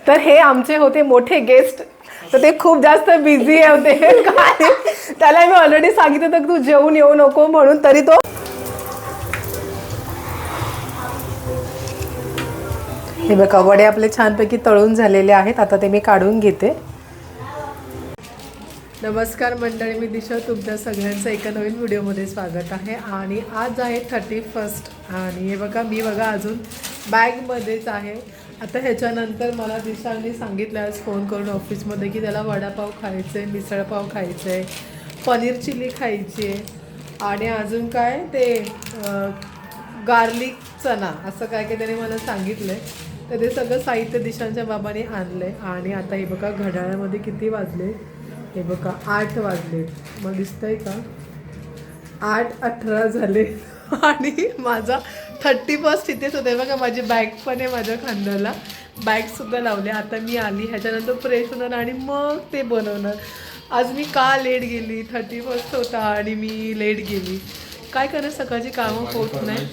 तर हे आमचे होते मोठे गेस्ट, तर ते खूप जास्त बिझी होते. काय त्याला मी ऑलरेडी सांगितलं होतं की तू जेवून येऊ नको म्हणून, तरी तो हे बघा वडे आपले छानपैकी तळून झालेले आहेत. आता ते मी काढून घेते. नमस्कार मंडळी, मी दिशा, तुमच्या सगळ्यांचं एका नवीन व्हिडिओमध्ये स्वागत आहे. आणि आज आहे 31 आणि हे बघा मी अजून बॅगमध्येच आहे. आता ह्याच्यानंतर मला दिशाने सांगितलं आज फोन करून ऑफिसमध्ये की त्याला वडापाव खायचं आहे, मिसळपाव खायचं आहे, पनीर चिली खायची आहे आणि अजून काय ते गार्लिक चना असं काय काय त्याने मला सांगितलं आहे. तर ते सगळं साहित्य दिशांच्या बाबाने आणलं आहे. आणि आता हे बघा घड्याळामध्ये किती वाजले, हे बघा 8 वाजले. मग दिसतंय का 8:18 झाले. आणि माझा 31 इथेच होते बघा. माझी बॅग पण आहे माझ्या खांद्याला, बॅगसुद्धा लावले. आता मी आली ह्याच्यानंतर फ्रेश होणार आणि मग ते बनवणार. आज मी का लेट गेली, 31 होता आणि मी लेट गेली. काय करणार, सकाळची कामं होत नाही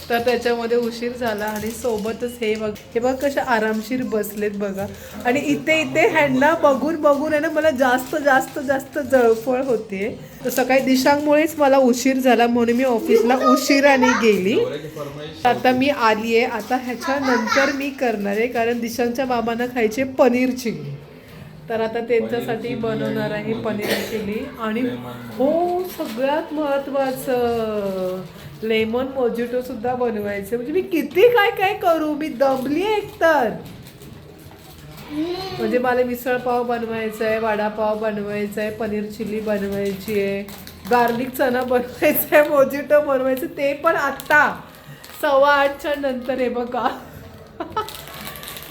तर त्याच्यामध्ये उशीर झाला. आणि सोबतच हे बघ कशा आरामशीर बसलेत बघा. आणि इथे ह्यांना बघून आहे ना मला जास्त जास्त जास्त जळफळ होते. तर सकाळी दिशांमुळेच मला उशीर झाला म्हणून मी ऑफिसला उशिराने गेली. आता मी आली आहे. आता ह्याच्यानंतर मी करणार आहे कारण दिशांच्या बाबांना खायचे पनीर चिली. तर आता त्यांच्यासाठी बनवणार आहे पनीर चिली. आणि हो सगळ्यात महत्त्वाचं लेमन मोजिटो सुद्धा बनवायचे. म्हणजे मी किती काय काय करू, मी दमली एकतर. म्हणजे मला मिसळपाव बनवायचा आहे, वडापाव बनवायचा आहे, पनीर चिली बनवायची आहे, गार्लिक चना बनवायचं आहे, मोजिटो बनवायचं, ते पण आत्ता 7:15च्या नंतर आहे बघा.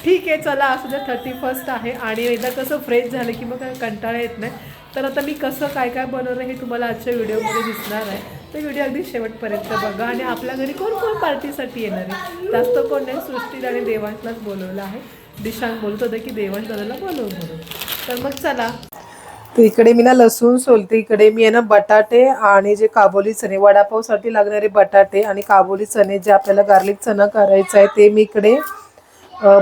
ठीक आहे चला असं द्या, 31 आहे. आणि एकदा कसं फ्रेश झालं की मग कंटाळा येत नाही. तर आता मी कसं काय काय बनवलं हे तुम्हाला आजच्या व्हिडिओमध्ये दिसणार आहे. तर व्हिडिओ अगदी शेवटपर्यंत बघा. आणि आपल्या घरी कोण कोण पार्टीसाठी येणार आहे, जास्त कोण नाही, सृष्टीला आणि देवांशलाच बोलवलं आहे. दिशांग बोलत होतं की देवांश दादाला बोलव म्हणून. तर मग चला. तर इकडे मी ना लसूण सोलते. इकडे मी आहे ना बटाटे आणि जे काबोली चणे, वडापावसाठी लागणारे बटाटे आणि काबोली चणे, जे आपल्याला गार्लिक चना करायचं आहे ते मी इकडे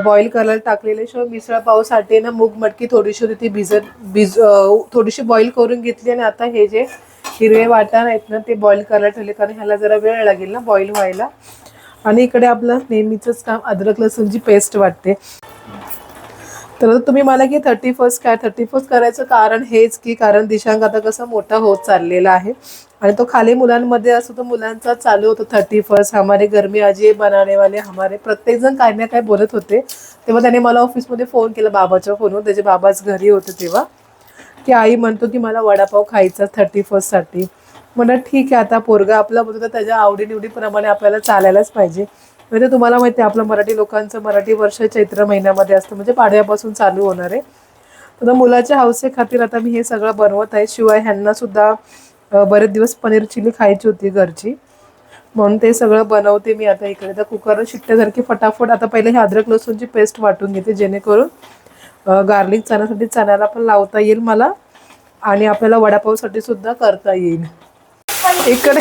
बॉईल करायला टाकलेले. शिवाय मिसळपावसाठी ना मूग मटकी थोडीशी होती ती थोडीशी बॉईल करून घेतली. आणि आता हे जे हिरवे वाटाणे आहेत ना ते बॉईल करायला ठेवले कारण ह्याला जरा वेळ लागेल ना बॉईल व्हायला. आणि इकडे आपलं नेहमीचंच काम अद्रक लसूणची पेस्ट वाटते. तर तुम्ही मला की 31 करायचं कारण हेच की कारण दिशांक आता कसं मोठा होत चाललेला आहे आणि तो खाली मुलांमध्ये असतो. तो मुलांचा चालू होतो 31 हमारे घर में आज ये बनाने वाले हमारे, प्रत्येकजण काय ना काय बोलत होते. तेव्हा त्याने मला ऑफिसमध्ये फोन केला बाबाच्या फोनवर, त्याचे बाबाच घरी होते तेव्हा, की आई म्हणतो की मला वडापाव खायचा 31साठी. म्हणलं ठीक आहे, आता पोरगा आपला बोलतो तर त्याच्या आवडीनिवडीप्रमाणे आपल्याला चालायलाच पाहिजे. म्हणजे तुम्हाला माहिती आहे आपलं मराठी लोकांचं मराठी वर्ष चैत्र महिन्यामध्ये असतं, म्हणजे पाडव्यापासून चालू होणार आहे. तर मुलाच्या हौसे खातीर आता मी हे सगळं बनवत आहे. शिवाय ह्यांना सुद्धा बरेच दिवस पनीर चिली खायची होती घरची म्हणून ते सगळं बनवते मी आता इकडे. तर कुकरला शिट्ट्यासारखी फटाफट. आता पहिले हे अद्रक लसूणची पेस्ट वाटून घेते जेणेकरून गार्लिक चण्यासाठी चण्याला पण लावता येईल मला आणि आपल्याला वडापावसाठी सुद्धा करता येईल. इकडे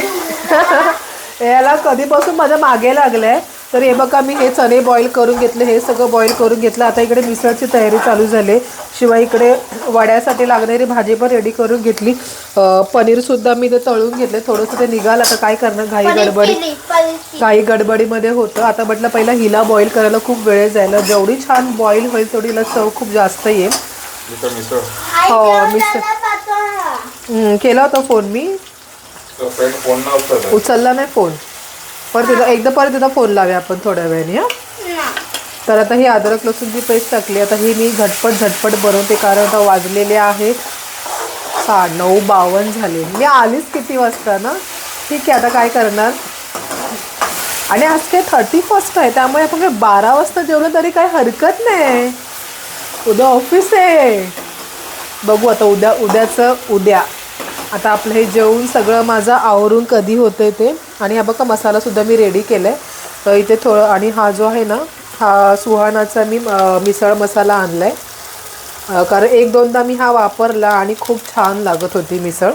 याला कधीपासून माझ्या मागे लागलंय. तर हे बघा मी हे चणे बॉईल करून घेतले, हे सगळं बॉईल करून घेतलं. आता इकडे मिसळची तयारी चालू झाली. शिवाय इकडे वड्यासाठी लागणारी भाजी पण रेडी करून घेतली. पनीरसुद्धा मी ते तळून घेतले. थोडंसं ते निघालं, आता काय करणार, घाई गडबडीमध्ये होतं. आता म्हटलं पहिला हिला बॉईल करायला खूप वेळ जायला, जेवढी छान बॉईल होईल तेवढी हिला चव खूप जास्त येईल. हो मिसळ केला होता फोन मी, उचलला नाही फोन. परत तिथं फोन लावूया आपण थोड्या वेळाने. तर आता ही अद्रक लसूणची पेस्ट टाकली. आता ही मी झटपट बनवते कारण आता वाजलेले आहेत 9:52 झाले. मी आलीच किती वाजता ना. ठीक आहे आता काय करणार. आणि आज काय 31 आहे त्यामुळे आपण काय 12 वाजता जेवलं तरी काही हरकत नाही. उद्या ऑफिस आहे, बघू आता उद्या. आता आपलं हे जेवून सगळं माझं आवरून कधी होतं ते. आणि हा बघा मसालासुद्धा मी रेडी केला आहे. तर इथे थोडं, आणि हा जो आहे ना हा सुहानाचा मी मिसळ मसाला आणला आहे कारण 1-2दा मी हा वापरला आणि खूप छान लागत होती मिसळ.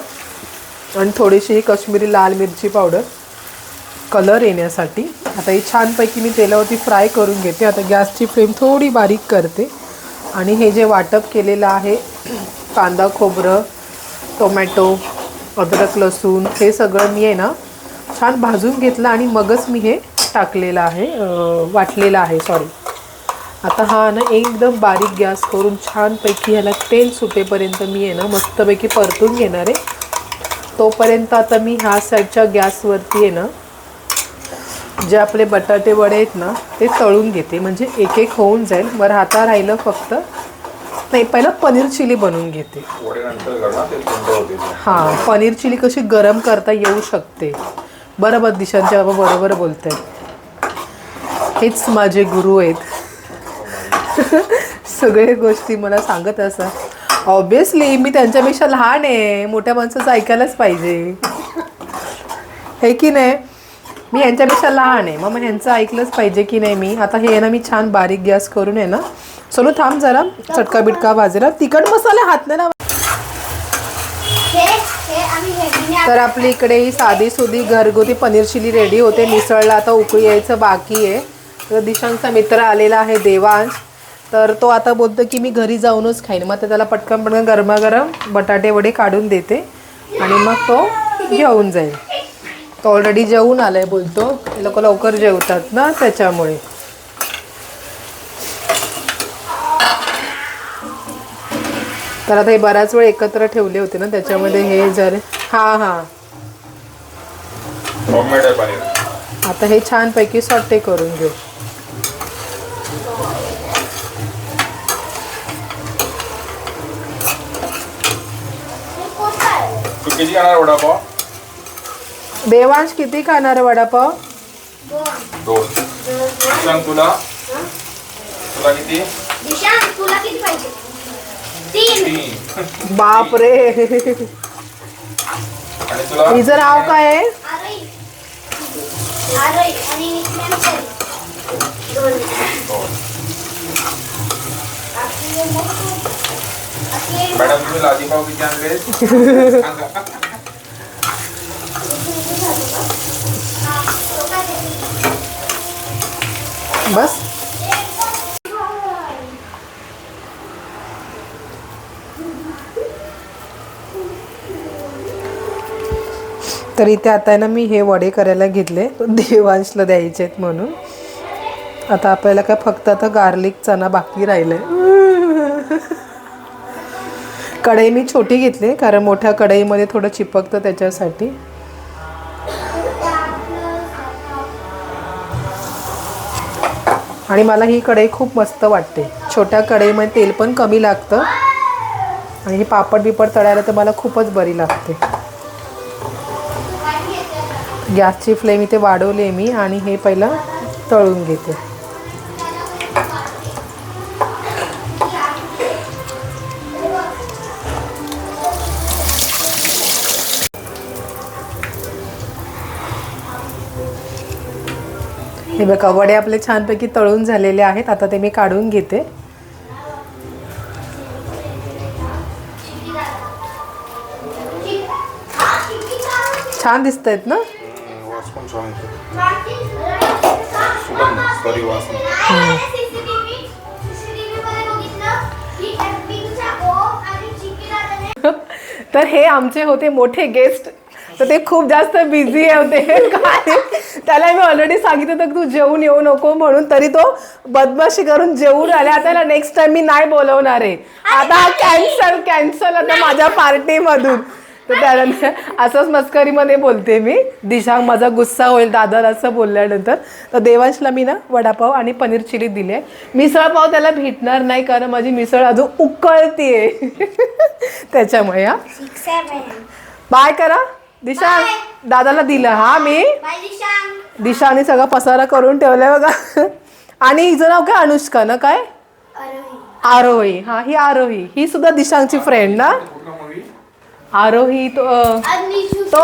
आणि थोडीशी ही कश्मीरी लाल मिरची पावडर कलर येण्यासाठी. आता ही छानपैकी मी तेलावरती फ्राय करून घेते. आता गॅसची फ्लेम थोडी बारीक करते आणि हे जे वाटप केलेलं आहे कांदा खोबरं टोमॅटो अद्रक लसूण हे सगळं मी आहे ना छान भाजून घेतलं आणि मगच मी हे टाकलेलं आहे वाटलेलं आहे सॉरी. आता हा ना एकदम बारीक गॅस करून छानपैकी ह्याला तेल सुटेपर्यंत मी आहे ना मस्तपैकी परतून घेणार आहे. तोपर्यंत आता मी ह्या साईडच्या गॅसवरती आहे ना जे आपले बटाटे वडे आहेत ना ते तळून घेते म्हणजे एक एक होऊन जाईल. बरं आता राहिलं फक्त नाही पहिलं पनीर चिली बनवून घेते. हां पनीर चिली कशी गरम करता येऊ शकते. बरोबर दिशांचे बाबा बरोबर बोलत आहेत. हेच माझे गुरु आहेत. सगळे गोष्टी मला सांगत असतात. ऑब्विसली मी त्यांच्यापेक्षा लहान आहे. मोठ्या माणसाचं ऐकायलाच पाहिजे हे की नाही. मी यांच्यापेक्षा लहान आहे मग ह्यांचं ऐकलंच पाहिजे की नाही मी. आता हे ना मी छान बारीक गॅस करून आहे ना सोनू थांब जरा चटका बिटका भाजला तिखट मसाले हात नाही लावा. तर आपली इकडे ही साधी सुधी घरगुती पनीर चिली रेडी होते. मिसळला आता उकळी यायचं बाकी आहे. तर दिशांचा मित्र आलेला आहे देवांश. तर तो आता बोलतो की मी घरी जाऊनच खाईन. मग त्याला पटकन पटकन गरमागरम बटाटे वडे काढून देते आणि मग तो घेऊन जाईल. तो ऑलरेडी जेवून आलाय बोलतो. ते लोक लवकर जेवतात ना त्याच्यामुळे. तर आता हे बराच वेळ एकत्र ठेवले होते ना त्याच्यामध्ये हे जर हां हां आता हे छानपैकी सॉटे करून घेऊ. देवांश किती खाणार आहे वडापाव? तुला किती पाहिजे? बाप रे हिचं नाव काय आहे? मॅडम तुम्ही लादीपाव किती आणले? बस तर इथे आता आहे ना मी हे वडे करायला घेतले देवांशला द्यायचे आहेत म्हणून. आता आपल्याला काय फक्त आता गार्लिक चना बाकी राहिलंय. कढई मी छोटी घेतली कारण मोठ्या कढईमध्ये थोडं चिपकतं त्याच्यासाठी. आणि मला ही कढई खूप मस्त वाटते. छोट्या कढईमध्ये तेल पण कमी लागतं आणि ही पापड बिपड तळायला तर मला खूपच बरी लागते. गॅसची फ्लेम इथे वाढवली आहे मी आणि हे पहिलं तळून घेते. हे बघा वडे आपले छानपैकी तळून झालेले आहेत. आता ते मी काढून घेते. छान दिसत आहेत ना. तर हे आमचे होते मोठे गेस्ट. तर ते खूप जास्त बिझी होते काय त्याला मी ऑलरेडी सांगितलं होतं की तू जेवून येऊ नको म्हणून. तरी तो बदमाशी करून जेवून आले. आता नेक्स्ट टाइम मी नाही बोलवणार आहे. आता कॅन्सल आता माझ्या पार्टीमधून. तर त्यानंतर असंच मस्करीमध्ये बोलते मी. दिशा माझा गुस्सा होईल दादाला असं बोलल्यानंतर. तर देवांशला मी ना वडापाव आणि पनीर चिली दिले. मिसळ पाव त्याला भेटणार नाही कारण माझी मिसळ अजून उकळतीये त्याच्यामुळे. हा बाय करा दिशा. दादाला दिलं हा मी. दिशाने सगळा पसारा करून ठेवलाय बघा. आणि हिचं नाव काय अनुष्का ना काय आरोही. हा ही आरोही ही सुद्धा दिशांची फ्रेंड ना. आरोही तो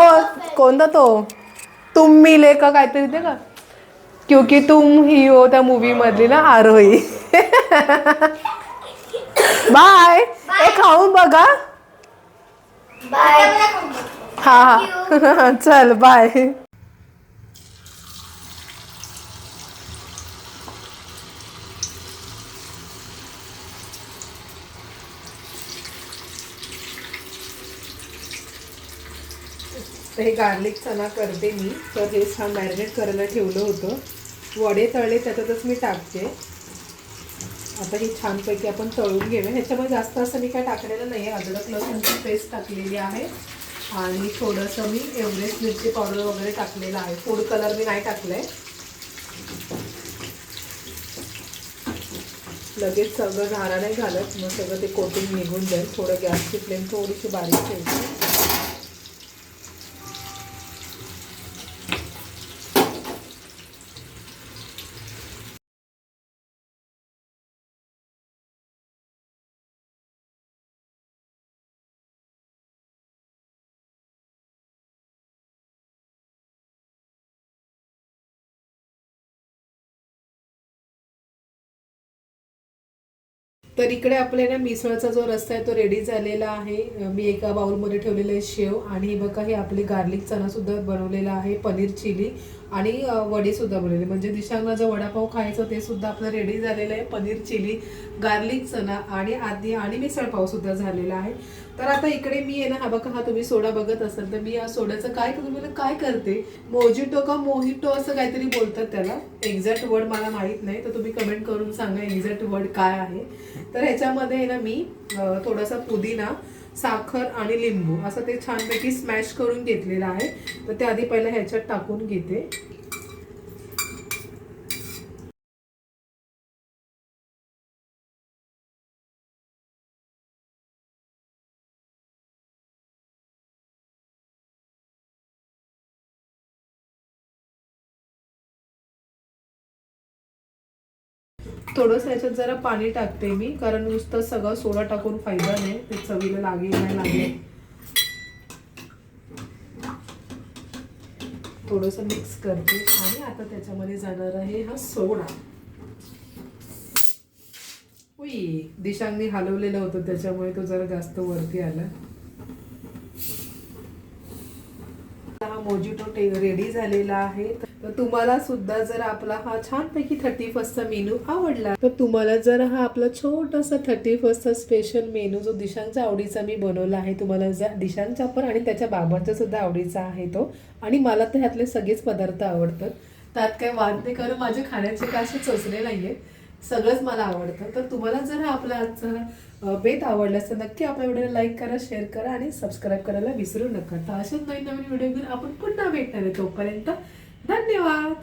कोणता तो तुम मिले का काहीतरी ते का क्योंकि तुम ही हो त्या मूवी मधली ना आरोही. बाय. हे खाऊन बघा. हा हा चल बाय. तर हे गार्लिक चणा करते मी. तर हे छान मॅरिनेट करायला ठेवलं होतं. वडे तळले त्याच्यातच मी टाकते. आता ही छानपैकी आपण तळून घेऊया. ह्याच्यामध्ये जास्त असं मी काय टाकलेलं नाही आहे. अद्रक लसूणची पेस्ट टाकलेली आहे आणि थोडंसं मी एव्हरेस्ट मिरची पावडर वगैरे टाकलेलं आहे. फूड कलर मी नाही टाकलंय. लगेच सगळं झारा नाही घालत, मग सगळं ते कोटिंग निघून जाईल. थोडं गॅसची फ्लेम थोडीशी बारीक ठेवते. तर इकडे आपल्या ना मिसळचा जो रस्सा आहे तो रेडी झालेला आहे. मी एका बाउलमध्ये ठेवलेलं आहे शेव आणि हे बघा हे आपले गार्लिक चणासुद्धा बनवलेला आहे, पनीर चिली आणि वडीसुद्धा बनवलेली. म्हणजे दिशांना जो वडापाव खायचं ते सुद्धा आपलं रेडी झालेलं आहे. पनीर चिली, गार्लिक चणा आणि आधी आणि मिसळपावसुद्धा झालेला आहे. तर आता इकडे मी आहे ना, हा बघा हा तुम्ही सोडा बघत असाल तर मी या सोड्याचं काय करते, मोजिटो का मोहिटो असं काहीतरी बोलतात त्याला. एक्झॅक्ट वर्ड मला माहीत नाही, तर तुम्ही कमेंट करून सांगा एक्झॅक्ट वर्ड काय आहे. तर ह्याच्यामध्ये आहे ना मी थोडासा पुदिना, साखर आणि लिंबू असं ते छानपैकी स्मॅश करून घेतलेलं आहे. तर ते आधी पहिलं ह्याच्यात टाकून घेते. थोडंसं ह्याच्यात जरा पाणी टाकते मी, कारण नुसतं सगळं सोडा टाकून फायदा नाही, ते चवीला लागेल नाही लागेल. थोडंसं मिक्स करते आणि आता त्याच्यामध्ये जाणार आहे हा सोडा. उई, दिशांनी हलवलेलं होतं त्याच्यामुळे तो जरा जास्त वरती आला. हा मोजिटो रेडी झालेला आहे. तर तुम्हाला सुद्धा जर आपला हा छानपैकी 31st मेनू आवडला, तर तुम्हाला जर हा आपला छोटासा 31st स्पेशल मेनू जो दिशांच्या आवडीचा मी बनवला आहे, तुम्हाला जर दिशांच्या पण आणि त्याच्या बाबांच्या सुद्धा आवडीचा आहे तो, आणि मला तर ह्यातले सगळेच पदार्थ आवडतात, त्यात काय वाद नाही, कारण माझे खाण्याचे काय असे चोचले नाहीये, सगळंच मला आवडतं. तर तुम्हाला जर हा आपला आजचा बेत आवडला तर नक्की आपल्या व्हिडिओला लाईक करा, शेअर करा आणि सबस्क्राईब करायला विसरू नका. तर अशाच नवीन नवीन व्हिडिओ घेऊन आपण पुन्हा भेटणार आहे. तोपर्यंत धन्यवाद.